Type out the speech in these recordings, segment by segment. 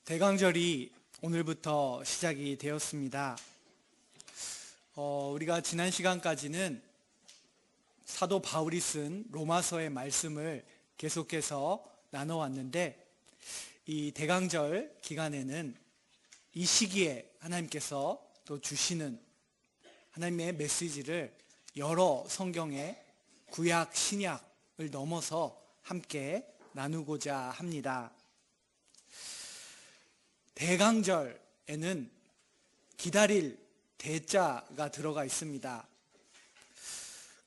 대강절이 오늘부터 시작이 되었습니다. 우리가 지난 시간까지는 사도 바울이 쓴 로마서의 말씀을 계속해서 나눠왔는데, 이 대강절 기간에는 이 시기에 하나님께서 또 주시는 하나님의 메시지를 여러 성경의 구약, 신약을 넘어서 함께 나누고자 합니다. 대강절에는 기다릴 대자가 들어가 있습니다.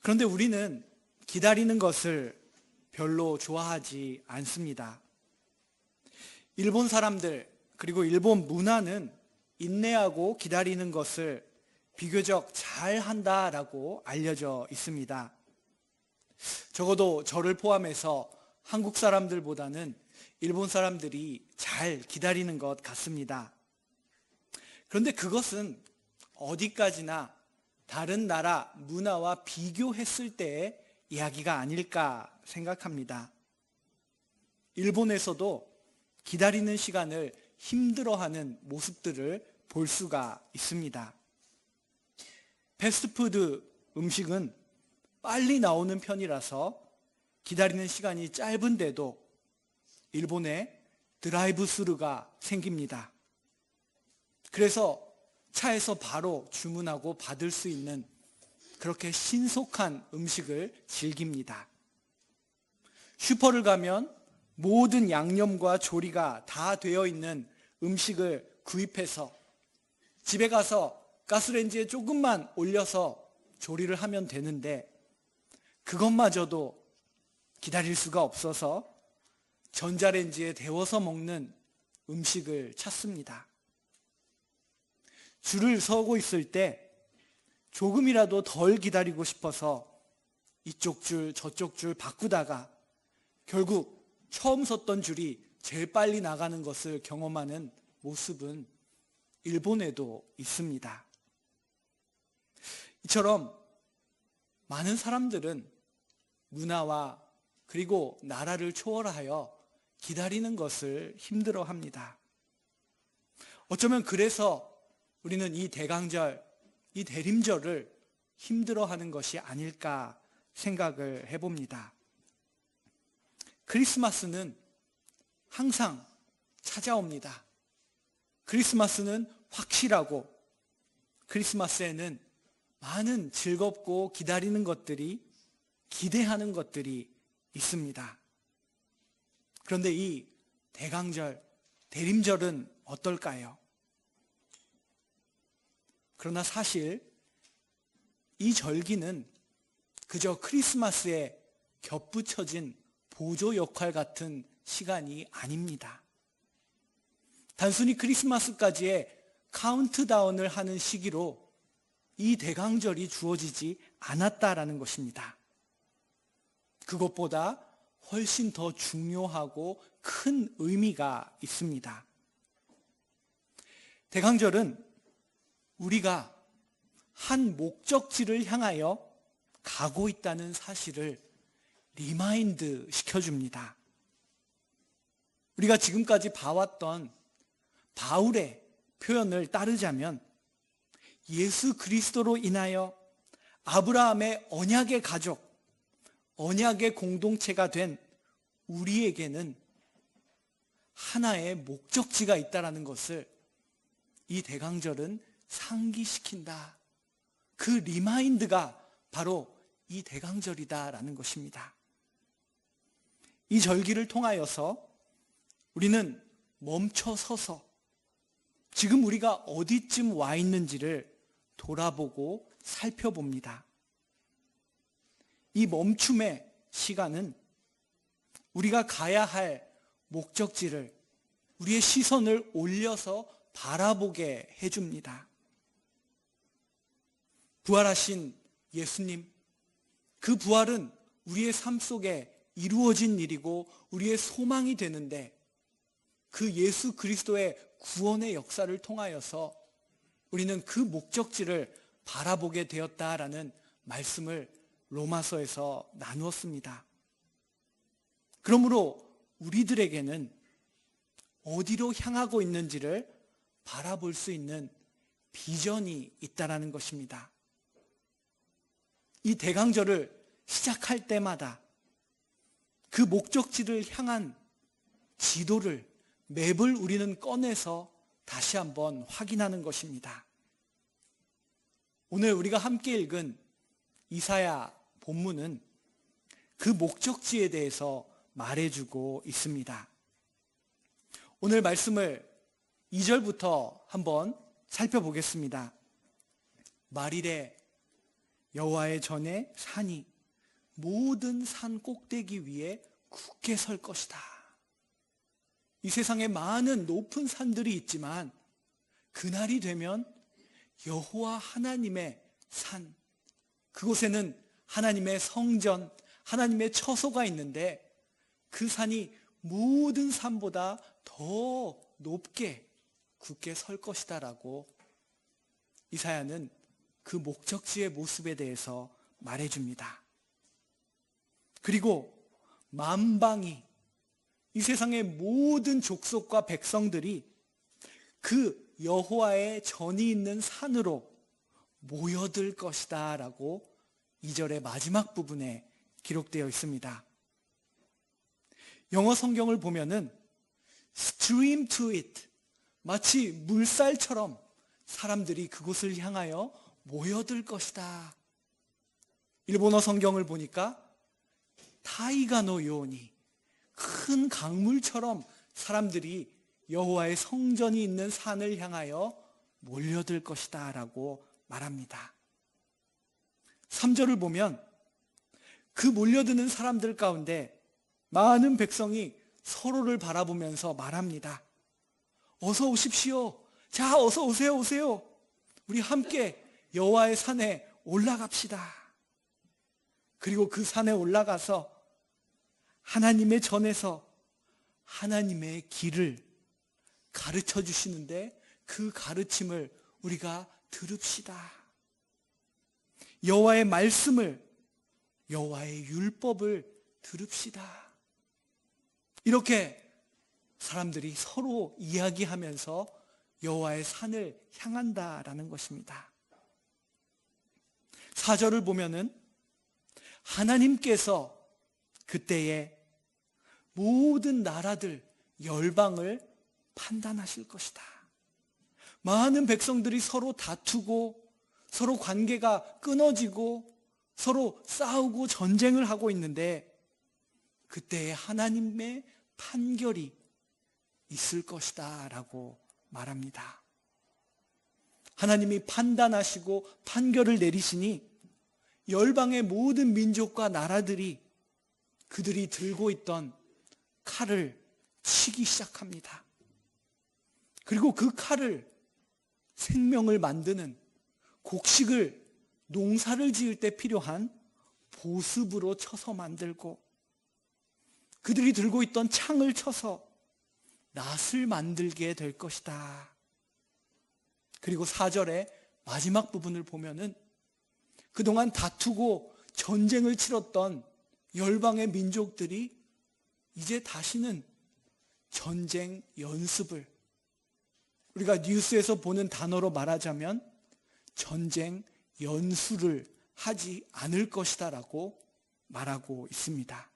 그런데 우리는 기다리는 것을 별로 좋아하지 않습니다. 일본 사람들 그리고 일본 문화는 인내하고 기다리는 것을 비교적 잘 한다라고 알려져 있습니다. 적어도 저를 포함해서 한국 사람들보다는 일본 사람들이 잘 기다리는 것 같습니다. 그런데 그것은 어디까지나 다른 나라 문화와 비교했을 때의 이야기가 아닐까 생각합니다. 일본에서도 기다리는 시간을 힘들어하는 모습들을 볼 수가 있습니다. 패스트푸드 음식은 빨리 나오는 편이라서 기다리는 시간이 짧은데도 일본에 드라이브 스루가 생깁니다. 그래서 차에서 바로 주문하고 받을 수 있는 그렇게 신속한 음식을 즐깁니다. 슈퍼를 가면 모든 양념과 조리가 다 되어 있는 음식을 구입해서 집에 가서 가스레인지에 조금만 올려서 조리를 하면 되는데, 그것마저도 기다릴 수가 없어서 전자레인지에 데워서 먹는 음식을 찾습니다. 줄을 서고 있을 때 조금이라도 덜 기다리고 싶어서 이쪽 줄 저쪽 줄 바꾸다가 결국 처음 섰던 줄이 제일 빨리 나가는 것을 경험하는 모습은 일본에도 있습니다. 이처럼 많은 사람들은 문화와 그리고 나라를 초월하여 기다리는 것을 힘들어합니다. 어쩌면 그래서 우리는 이 대강절, 이 대림절을 힘들어하는 것이 아닐까 생각을 해봅니다. 크리스마스는 항상 찾아옵니다. 크리스마스는 확실하고 크리스마스에는 많은 즐겁고 기다리는 것들이, 기대하는 것들이 있습니다. 그런데 이 대강절, 대림절은 어떨까요? 그러나 사실 이 절기는 그저 크리스마스에 겹붙여진 보조 역할 같은 시간이 아닙니다. 단순히 크리스마스까지의 카운트다운을 하는 시기로 이 대강절이 주어지지 않았다라는 것입니다. 그것보다 훨씬 더 중요하고 큰 의미가 있습니다. 대강절은 우리가 한 목적지를 향하여 가고 있다는 사실을 리마인드 시켜줍니다. 우리가 지금까지 봐왔던 바울의 표현을 따르자면 예수 그리스도로 인하여 아브라함의 언약의 가족, 언약의 공동체가 된 우리에게는 하나의 목적지가 있다는 것을 이 대강절은 상기시킨다. 그 리마인드가 바로 이 대강절이다라는 것입니다. 이 절기를 통하여서 우리는 멈춰서서 지금 우리가 어디쯤 와 있는지를 돌아보고 살펴봅니다. 이 멈춤의 시간은 우리가 가야 할 목적지를, 우리의 시선을 올려서 바라보게 해줍니다. 부활하신 예수님, 그 부활은 우리의 삶 속에 이루어진 일이고 우리의 소망이 되는데, 그 예수 그리스도의 구원의 역사를 통하여서 우리는 그 목적지를 바라보게 되었다라는 말씀을 로마서에서 나누었습니다. 그러므로 우리들에게는 어디로 향하고 있는지를 바라볼 수 있는 비전이 있다라는 것입니다. 이 대강절을 시작할 때마다 그 목적지를 향한 지도를, 맵을 우리는 꺼내서 다시 한번 확인하는 것입니다. 오늘 우리가 함께 읽은 이사야 본문은 그 목적지에 대해서 말해주고 있습니다. 오늘 말씀을 2절부터 한번 살펴보겠습니다. 말일에 여호와의 전에 산이 모든 산 꼭대기 위에 굳게 설 것이다. 이 세상에 많은 높은 산들이 있지만 그날이 되면 여호와 하나님의 산, 그곳에는 하나님의 성전, 하나님의 처소가 있는데 그 산이 모든 산보다 더 높게 굳게 설 것이다 라고 이사야는 그 목적지의 모습에 대해서 말해줍니다. 그리고 만방이, 이 세상의 모든 족속과 백성들이 그 여호와의 전이 있는 산으로 모여들 것이다 라고 2절의 마지막 부분에 기록되어 있습니다. 영어 성경을 보면은 stream to it, 마치 물살처럼 사람들이 그곳을 향하여 모여들 것이다. 일본어 성경을 보니까 타이가노 요니, 큰 강물처럼 사람들이 여호와의 성전이 있는 산을 향하여 몰려들 것이다 라고 말합니다. 3절을 보면 그 몰려드는 사람들 가운데 많은 백성이 서로를 바라보면서 말합니다. 어서 오십시오. 자, 어서 오세요, 오세요. 우리 함께 여호와의 산에 올라갑시다. 그리고 그 산에 올라가서 하나님의 전에서 하나님의 길을 가르쳐 주시는데 그 가르침을 우리가 들읍시다. 여호와의 말씀을, 여호와의 율법을 들읍시다. 이렇게 사람들이 서로 이야기하면서 여호와의 산을 향한다라는 것입니다. 4절을 보면은 하나님께서 그때에 모든 나라들, 열방을 판단하실 것이다. 많은 백성들이 서로 다투고 서로 관계가 끊어지고 서로 싸우고 전쟁을 하고 있는데 그때에 하나님의 판결이 있을 것이다 라고 말합니다. 하나님이 판단하시고 판결을 내리시니 열방의 모든 민족과 나라들이 그들이 들고 있던 칼을 치기 시작합니다. 그리고 그 칼을 생명을 만드는, 곡식을, 농사를 지을 때 필요한 보습으로 쳐서 만들고, 그들이 들고 있던 창을 쳐서 낫을 만들게 될 것이다. 그리고 4절의 마지막 부분을 보면은 그동안 다투고 전쟁을 치렀던 열방의 민족들이 이제 다시는 전쟁 연습을, 우리가 뉴스에서 보는 단어로 말하자면 전쟁 연수를 하지 않을 것이다 라고 말하고 있습니다.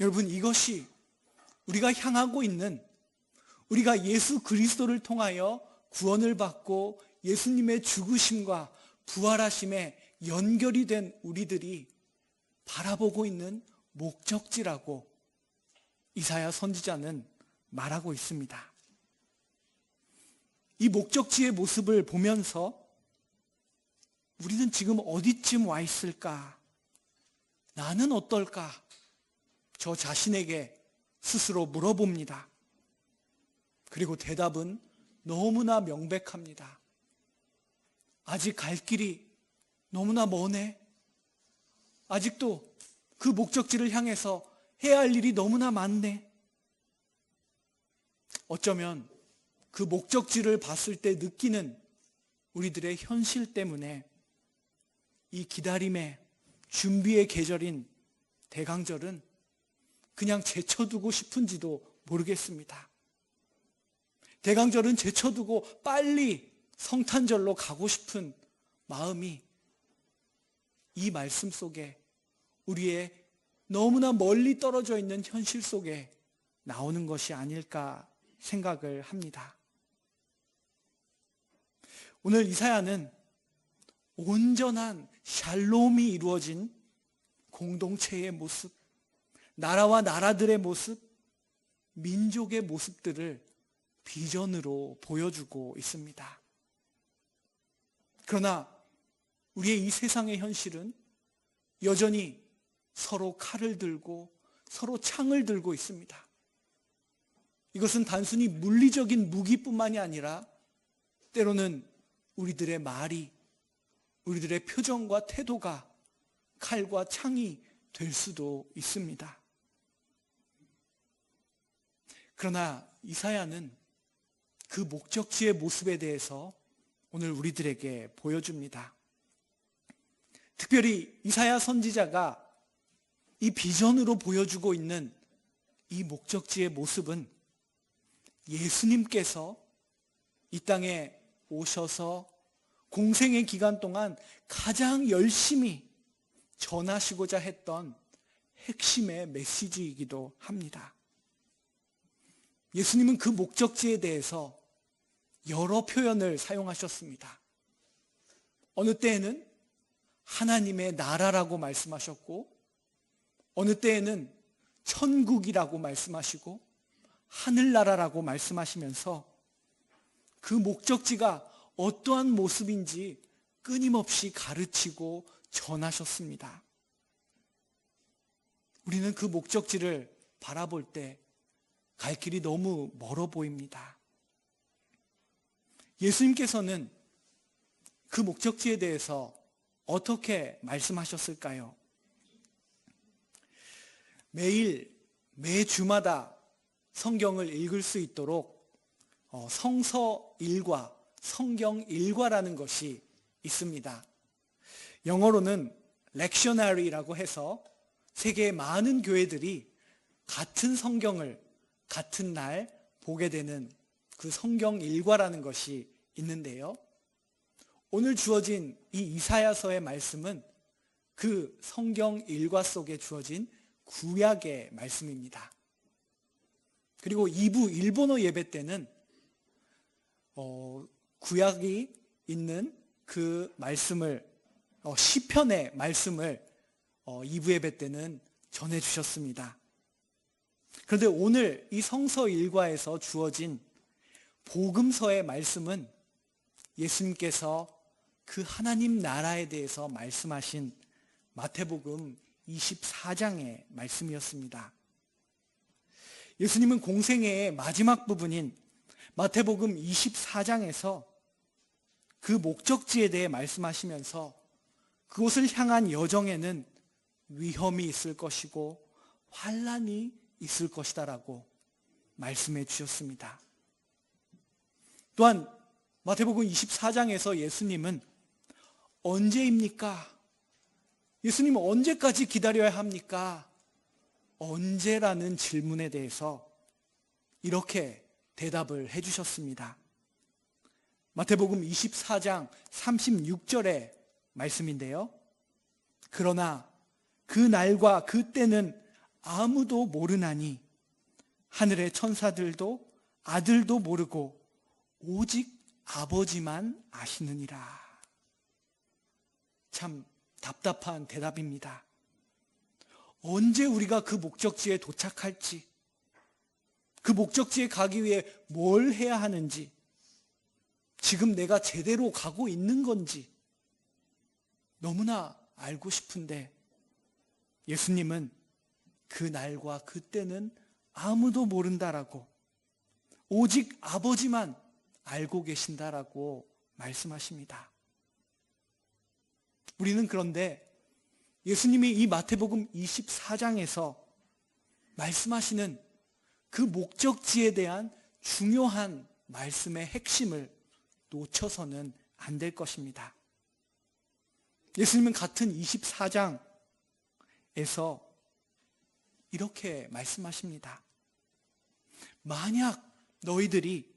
여러분, 이것이 우리가 향하고 있는, 우리가 예수 그리스도를 통하여 구원을 받고 예수님의 죽으심과 부활하심에 연결이 된 우리들이 바라보고 있는 목적지라고 이사야 선지자는 말하고 있습니다. 이 목적지의 모습을 보면서 우리는 지금 어디쯤 와 있을까? 나는 어떨까? 저 자신에게 스스로 물어봅니다. 그리고 대답은 너무나 명백합니다. 아직 갈 길이 너무나 머네. 아직도 그 목적지를 향해서 해야 할 일이 너무나 많네. 어쩌면 그 목적지를 봤을 때 느끼는 우리들의 현실 때문에 이 기다림의 준비의 계절인 대강절은 그냥 제쳐두고 싶은지도 모르겠습니다. 대강절은 제쳐두고 빨리 성탄절로 가고 싶은 마음이 이 말씀 속에, 우리의 너무나 멀리 떨어져 있는 현실 속에 나오는 것이 아닐까 생각을 합니다. 오늘 이사야는 온전한 샬롬이 이루어진 공동체의 모습, 나라와 나라들의 모습, 민족의 모습들을 비전으로 보여주고 있습니다. 그러나 우리의 이 세상의 현실은 여전히 서로 칼을 들고 서로 창을 들고 있습니다. 이것은 단순히 물리적인 무기뿐만이 아니라 때로는 우리들의 말이, 우리들의 표정과 태도가 칼과 창이 될 수도 있습니다. 그러나 이사야는 그 목적지의 모습에 대해서 오늘 우리들에게 보여줍니다. 특별히 이사야 선지자가 이 비전으로 보여주고 있는 이 목적지의 모습은 예수님께서 이 땅에 오셔서 공생의 기간 동안 가장 열심히 전하시고자 했던 핵심의 메시지이기도 합니다. 예수님은 그 목적지에 대해서 여러 표현을 사용하셨습니다. 어느 때에는 하나님의 나라라고 말씀하셨고, 어느 때에는 천국이라고 말씀하시고, 하늘나라라고 말씀하시면서 그 목적지가 어떠한 모습인지 끊임없이 가르치고 전하셨습니다. 우리는 그 목적지를 바라볼 때 갈 길이 너무 멀어 보입니다. 예수님께서는 그 목적지에 대해서 어떻게 말씀하셨을까요? 매주마다 성경을 읽을 수 있도록 성서 일과, 성경 일과라는 것이 있습니다. 영어로는 렉셔너리라고 해서 세계의 많은 교회들이 같은 성경을 같은 날 보게 되는 그 성경 일과라는 것이 있는데요. 오늘 주어진 이 이사야서의 말씀은 그 성경 일과 속에 주어진 구약의 말씀입니다. 그리고 2부 일본어 예배 때는 구약이 있는 그 말씀을, 시편의 말씀을 2부 예배 때는 전해주셨습니다. 그런데 오늘 이 성서 일과에서 주어진 복음서의 말씀은 예수님께서 그 하나님 나라에 대해서 말씀하신 마태복음 24장의 말씀이었습니다. 예수님은 공생애의 마지막 부분인 마태복음 24장에서 그 목적지에 대해 말씀하시면서 그곳을 향한 여정에는 위험이 있을 것이고 환난이 있을 것이다라고 말씀해 주셨습니다. 또한 마태복음 24장에서 예수님은 언제입니까? 예수님은 언제까지 기다려야 합니까? 언제라는 질문에 대해서 이렇게 대답을 해주셨습니다. 마태복음 24장 36절의 말씀인데요. 그러나 그 날과 그 때는 아무도 모르나니 하늘의 천사들도 아들도 모르고 오직 아버지만 아시느니라. 참 답답한 대답입니다. 언제 우리가 그 목적지에 도착할지, 그 목적지에 가기 위해 뭘 해야 하는지, 지금 내가 제대로 가고 있는 건지 너무나 알고 싶은데 예수님은 그 날과 그 때는 아무도 모른다라고, 오직 아버지만 알고 계신다라고 말씀하십니다. 우리는 그런데 예수님이 이 마태복음 24장에서 말씀하시는 그 목적지에 대한 중요한 말씀의 핵심을 놓쳐서는 안 될 것입니다. 예수님은 같은 24장에서 이렇게 말씀하십니다. 만약 너희들이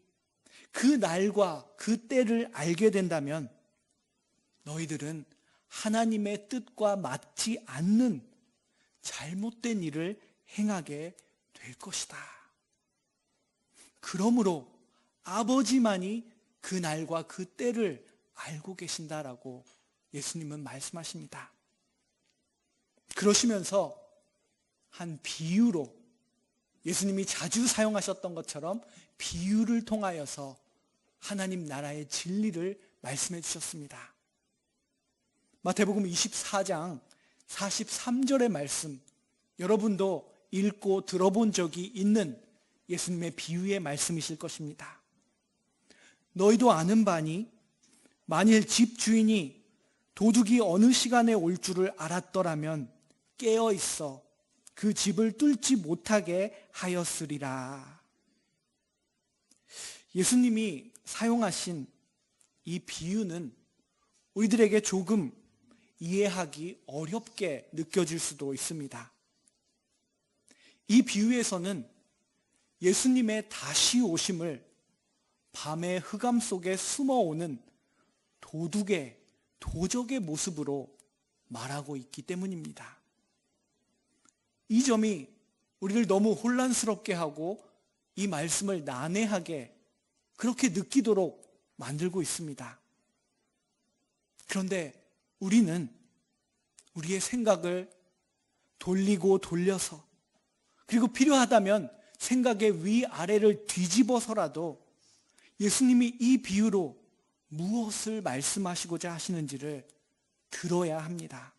그 날과 그 때를 알게 된다면 너희들은 하나님의 뜻과 맞지 않는 잘못된 일을 행하게 될 것이다. 그러므로 아버지만이 그 날과 그 때를 알고 계신다라고 예수님은 말씀하십니다. 그러시면서 한 비유로 예수님이 자주 사용하셨던 것처럼 비유를 통하여서 하나님 나라의 진리를 말씀해 주셨습니다. 마태복음 24장 43절의 말씀, 여러분도 읽고 들어본 적이 있는 예수님의 비유의 말씀이실 것입니다. 너희도 아는 바니 만일 집 주인이 도둑이 어느 시간에 올 줄을 알았더라면 깨어 있어 그 집을 뚫지 못하게 하였으리라. 예수님이 사용하신 이 비유는 우리들에게 조금 이해하기 어렵게 느껴질 수도 있습니다. 이 비유에서는 예수님의 다시 오심을 밤의 흑암 속에 숨어오는 도적의 모습으로 말하고 있기 때문입니다. 이 점이 우리를 너무 혼란스럽게 하고 이 말씀을 난해하게 그렇게 느끼도록 만들고 있습니다. 그런데 우리는 우리의 생각을 돌리고 돌려서 그리고 필요하다면 생각의 위아래를 뒤집어서라도 예수님이 이 비유로 무엇을 말씀하시고자 하시는지를 들어야 합니다.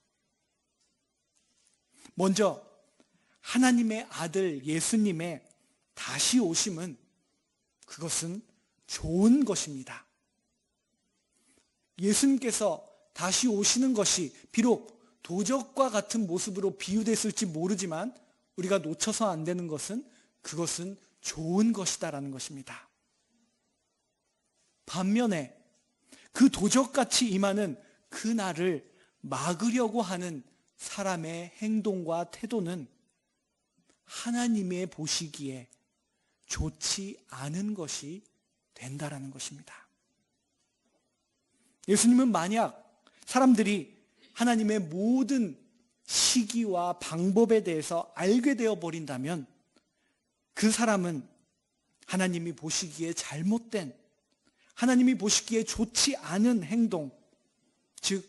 먼저 하나님의 아들 예수님의 다시 오심은 그것은 좋은 것입니다. 예수님께서 다시 오시는 것이 비록 도적과 같은 모습으로 비유됐을지 모르지만 우리가 놓쳐서 안 되는 것은 그것은 좋은 것이다라는 것입니다. 반면에 그 도적같이 임하는 그 날을 막으려고 하는 사람의 행동과 태도는 하나님의 보시기에 좋지 않은 것이 된다라는 것입니다. 예수님은 만약 사람들이 하나님의 모든 시기와 방법에 대해서 알게 되어 버린다면 그 사람은 하나님이 보시기에 잘못된, 하나님이 보시기에 좋지 않은 행동, 즉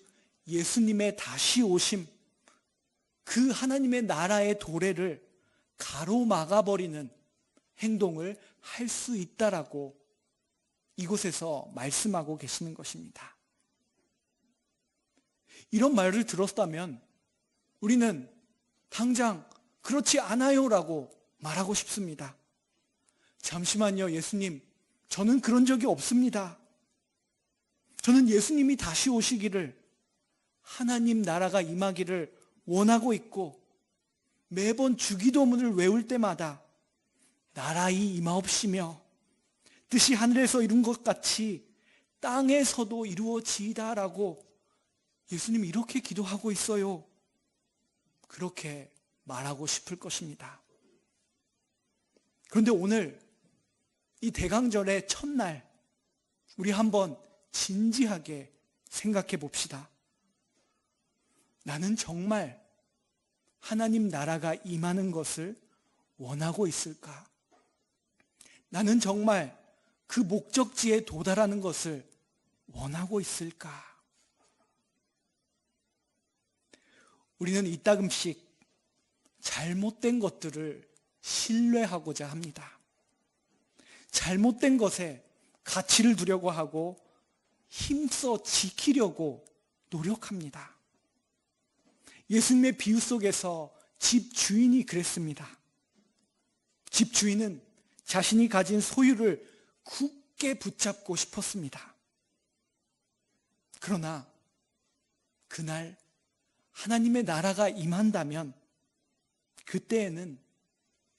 예수님의 다시 오심, 그 하나님의 나라의 도래를 가로막아버리는 행동을 할 수 있다라고 이곳에서 말씀하고 계시는 것입니다. 이런 말을 들었다면 우리는 당장 그렇지 않아요라고 말하고 싶습니다. 잠시만요, 예수님. 저는 그런 적이 없습니다. 저는 예수님이 다시 오시기를, 하나님 나라가 임하기를 원하고 있고 매번 주기도문을 외울 때마다 나라의 임하옵시며 뜻이 하늘에서 이룬 것 같이 땅에서도 이루어지이다라고 예수님이 이렇게 기도하고 있어요. 그렇게 말하고 싶을 것입니다. 그런데 오늘 이 대강절의 첫날 우리 한번 진지하게 생각해 봅시다. 나는 정말 하나님 나라가 임하는 것을 원하고 있을까? 나는 정말 그 목적지에 도달하는 것을 원하고 있을까? 우리는 이따금씩 잘못된 것들을 신뢰하고자 합니다. 잘못된 것에 가치를 두려고 하고 힘써 지키려고 노력합니다. 예수님의 비유 속에서 집 주인이 그랬습니다. 집 주인은 자신이 가진 소유를 굳게 붙잡고 싶었습니다. 그러나 그날 하나님의 나라가 임한다면 그때에는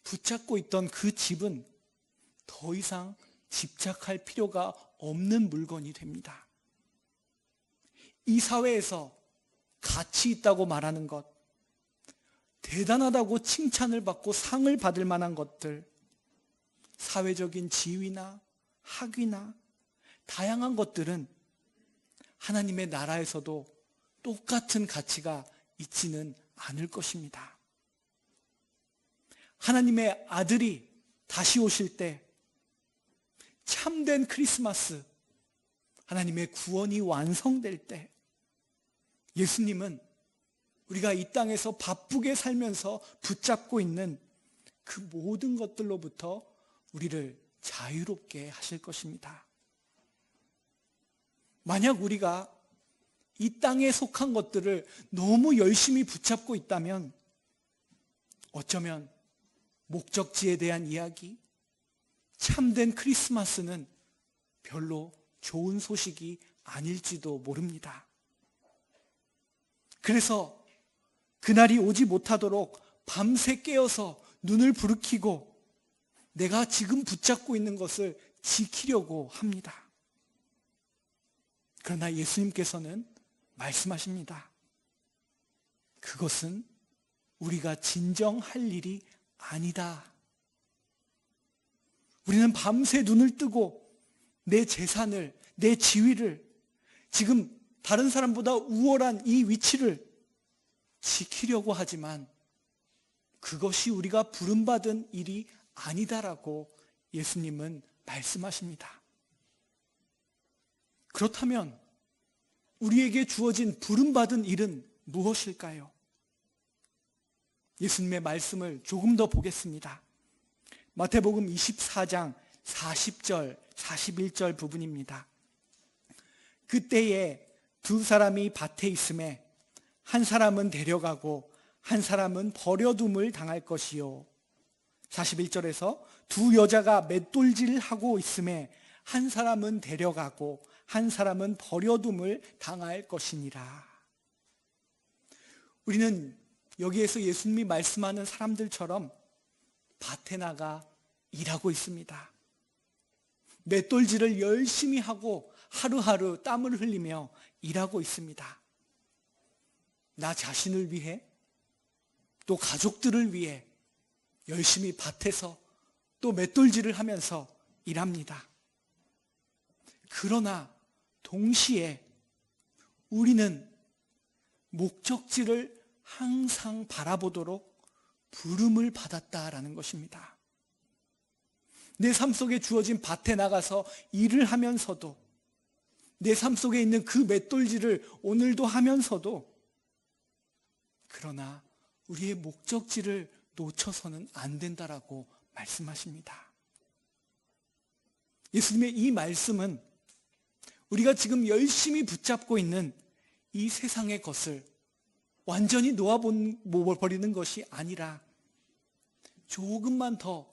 붙잡고 있던 그 집은 더 이상 집착할 필요가 없는 물건이 됩니다. 이 사회에서 가치 있다고 말하는 것, 대단하다고 칭찬을 받고 상을 받을 만한 것들, 사회적인 지위나 학위나 다양한 것들은 하나님의 나라에서도 똑같은 가치가 있지는 않을 것입니다. 하나님의 아들이 다시 오실 때 참된 크리스마스, 하나님의 구원이 완성될 때 예수님은 우리가 이 땅에서 바쁘게 살면서 붙잡고 있는 그 모든 것들로부터 우리를 자유롭게 하실 것입니다. 만약 우리가 이 땅에 속한 것들을 너무 열심히 붙잡고 있다면 어쩌면 목적지에 대한 이야기, 참된 크리스마스는 별로 좋은 소식이 아닐지도 모릅니다. 그래서 그날이 오지 못하도록 밤새 깨어서 눈을 부르키고 내가 지금 붙잡고 있는 것을 지키려고 합니다. 그러나 예수님께서는 말씀하십니다. 그것은 우리가 진정할 일이 아니다. 우리는 밤새 눈을 뜨고 내 재산을, 내 지위를, 지금 다른 사람보다 우월한 이 위치를 지키려고 하지만 그것이 우리가 부름받은 일이 아니다라고 예수님은 말씀하십니다. 그렇다면 우리에게 주어진 부름받은 일은 무엇일까요? 예수님의 말씀을 조금 더 보겠습니다. 마태복음 24장 40절, 41절 부분입니다. 그때에 두 사람이 밭에 있음에 한 사람은 데려가고 한 사람은 버려둠을 당할 것이요. 41절에서 두 여자가 맷돌질을 하고 있음에 한 사람은 데려가고 한 사람은 버려둠을 당할 것이니라. 우리는 여기에서 예수님이 말씀하는 사람들처럼 밭에 나가 일하고 있습니다. 맷돌질을 열심히 하고 하루하루 땀을 흘리며 일하고 있습니다. 나 자신을 위해 또 가족들을 위해 열심히 밭에서 또 맷돌질을 하면서 일합니다. 그러나 동시에 우리는 목적지를 항상 바라보도록 부름을 받았다라는 것입니다. 내 삶 속에 주어진 밭에 나가서 일을 하면서도 내 삶 속에 있는 그 맷돌질을 오늘도 하면서도 그러나 우리의 목적지를 놓쳐서는 안 된다라고 말씀하십니다. 예수님의 이 말씀은 우리가 지금 열심히 붙잡고 있는 이 세상의 것을 완전히 놓아버리는 것이 아니라 조금만 더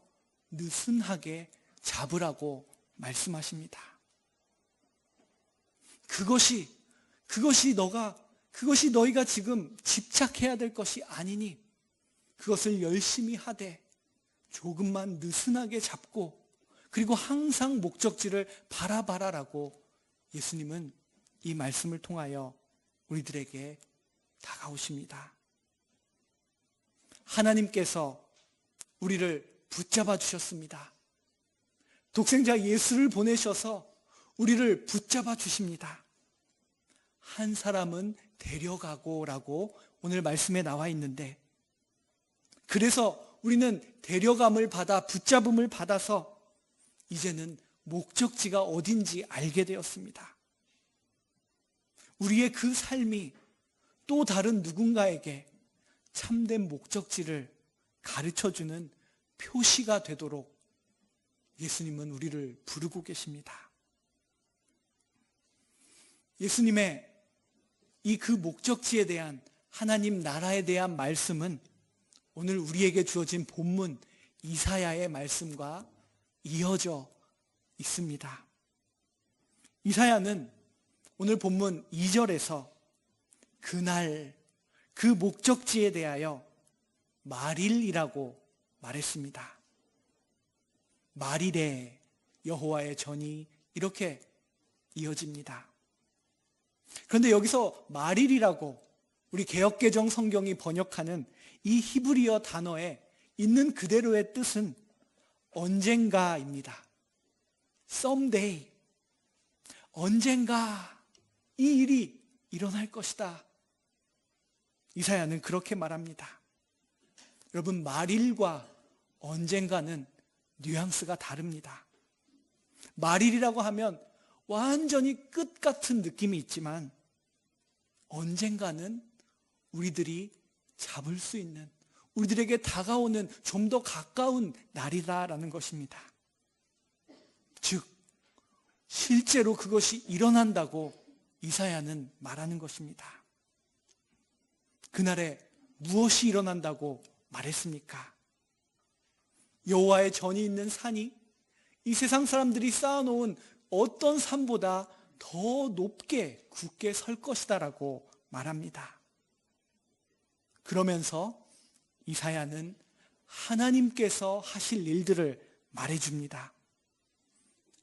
느슨하게 잡으라고 말씀하십니다. 그것이 너희가 지금 집착해야 될 것이 아니니 그것을 열심히 하되 조금만 느슨하게 잡고 그리고 항상 목적지를 바라봐라라고 예수님은 이 말씀을 통하여 우리들에게 다가오십니다. 하나님께서 우리를 붙잡아 주셨습니다. 독생자 예수를 보내셔서 우리를 붙잡아 주십니다. 한 사람은 데려가고라고 오늘 말씀에 나와 있는데, 그래서 우리는 데려감을 받아 붙잡음을 받아서 이제는 목적지가 어딘지 알게 되었습니다. 우리의 그 삶이 또 다른 누군가에게 참된 목적지를 가르쳐주는 표시가 되도록 예수님은 우리를 부르고 계십니다. 예수님의 이 그 목적지에 대한 하나님 나라에 대한 말씀은 오늘 우리에게 주어진 본문 이사야의 말씀과 이어져 있습니다. 이사야는 오늘 본문 2절에서 그날 그 목적지에 대하여 말일이라고 말했습니다. 말일에 여호와의 전이 이렇게 이어집니다. 그런데 여기서 말일이라고 우리 개역개정 성경이 번역하는 이 히브리어 단어에 있는 그대로의 뜻은 언젠가입니다. someday. 언젠가 이 일이 일어날 것이다. 이사야는 그렇게 말합니다. 여러분, 말일과 언젠가는 뉘앙스가 다릅니다. 말일이라고 하면 완전히 끝 같은 느낌이 있지만 언젠가는 우리들이 잡을 수 있는, 우리들에게 다가오는 좀 더 가까운 날이다라는 것입니다. 즉 실제로 그것이 일어난다고 이사야는 말하는 것입니다. 그날에 무엇이 일어난다고 말했습니까? 여호와의 전이 있는 산이 이 세상 사람들이 쌓아놓은 어떤 산보다 더 높게 굳게 설 것이다라고 말합니다. 그러면서 이사야는 하나님께서 하실 일들을 말해줍니다.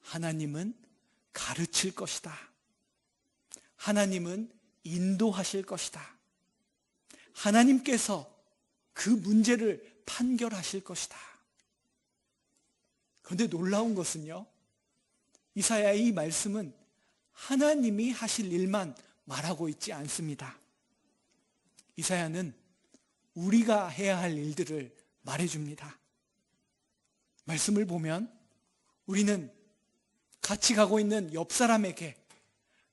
하나님은 가르칠 것이다. 하나님은 인도하실 것이다. 하나님께서 그 문제를 판결하실 것이다. 그런데 놀라운 것은요, 이사야의 이 말씀은 하나님이 하실 일만 말하고 있지 않습니다. 이사야는 우리가 해야 할 일들을 말해줍니다. 말씀을 보면 우리는 같이 가고 있는 옆 사람에게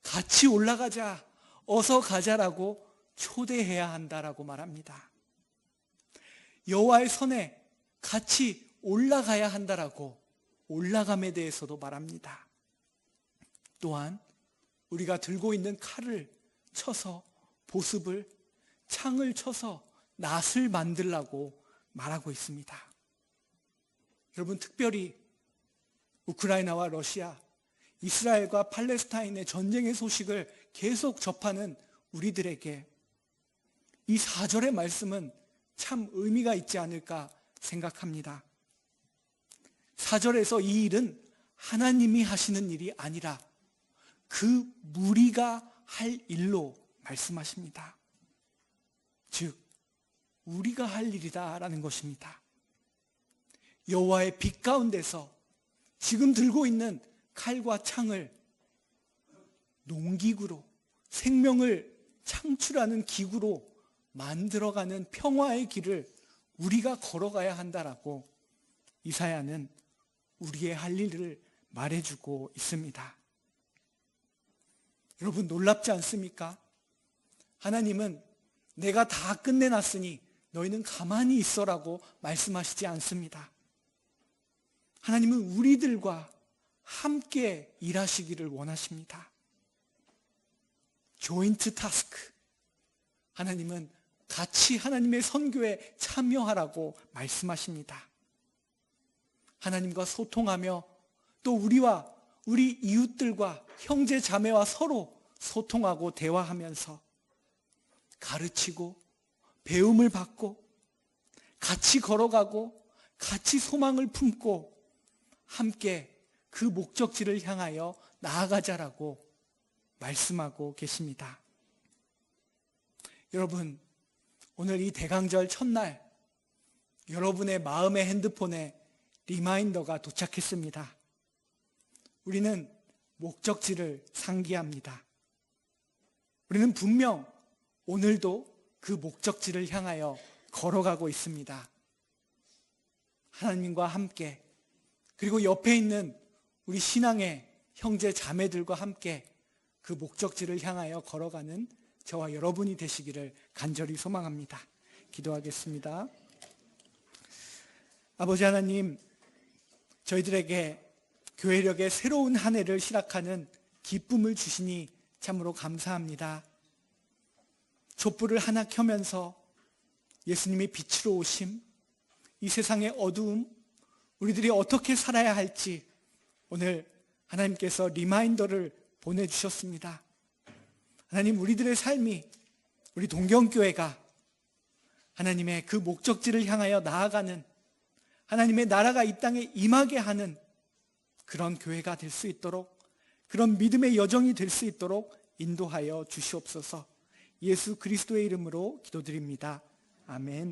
같이 올라가자, 어서 가자라고 초대해야 한다라고 말합니다. 여호와의 선에 같이 올라가야 한다라고 올라감에 대해서도 말합니다. 또한 우리가 들고 있는 칼을 쳐서 보습을, 창을 쳐서 낫을 만들라고 말하고 있습니다. 여러분, 특별히 우크라이나와 러시아, 이스라엘과 팔레스타인의 전쟁의 소식을 계속 접하는 우리들에게 이 4절의 말씀은 참 의미가 있지 않을까 생각합니다. 4절에서 이 일은 하나님이 하시는 일이 아니라 그 무리가 할 일로 말씀하십니다. 즉 우리가 할 일이다라는 것입니다. 여호와의 빛 가운데서 지금 들고 있는 칼과 창을 농기구로, 생명을 창출하는 기구로 만들어가는 평화의 길을 우리가 걸어가야 한다라고 이사야는 우리의 할 일을 말해주고 있습니다. 여러분, 놀랍지 않습니까? 하나님은 내가 다 끝내놨으니 너희는 가만히 있어라고 말씀하시지 않습니다. 하나님은 우리들과 함께 일하시기를 원하십니다. 조인트 타스크. 하나님은 같이 하나님의 선교에 참여하라고 말씀하십니다. 하나님과 소통하며 또 우리와 우리 이웃들과 형제 자매와 서로 소통하고 대화하면서 가르치고 배움을 받고 같이 걸어가고 같이 소망을 품고 함께 그 목적지를 향하여 나아가자라고 말씀하고 계십니다. 여러분, 오늘 이 대강절 첫날 여러분의 마음의 핸드폰에 리마인더가 도착했습니다. 우리는 목적지를 상기합니다. 우리는 분명 오늘도 그 목적지를 향하여 걸어가고 있습니다. 하나님과 함께, 그리고 옆에 있는 우리 신앙의 형제 자매들과 함께 그 목적지를 향하여 걸어가는 저와 여러분이 되시기를 간절히 소망합니다. 기도하겠습니다. 아버지 하나님, 저희들에게 교회력의 새로운 한 해를 시작하는 기쁨을 주시니 참으로 감사합니다. 촛불을 하나 켜면서 예수님이 빛으로 오심, 이 세상의 어두움, 우리들이 어떻게 살아야 할지 오늘 하나님께서 리마인더를 보내주셨습니다. 하나님, 우리들의 삶이, 우리 동경교회가 하나님의 그 목적지를 향하여 나아가는, 하나님의 나라가 이 땅에 임하게 하는 그런 교회가 될 수 있도록, 그런 믿음의 여정이 될 수 있도록 인도하여 주시옵소서. 예수 그리스도의 이름으로 기도드립니다. 아멘.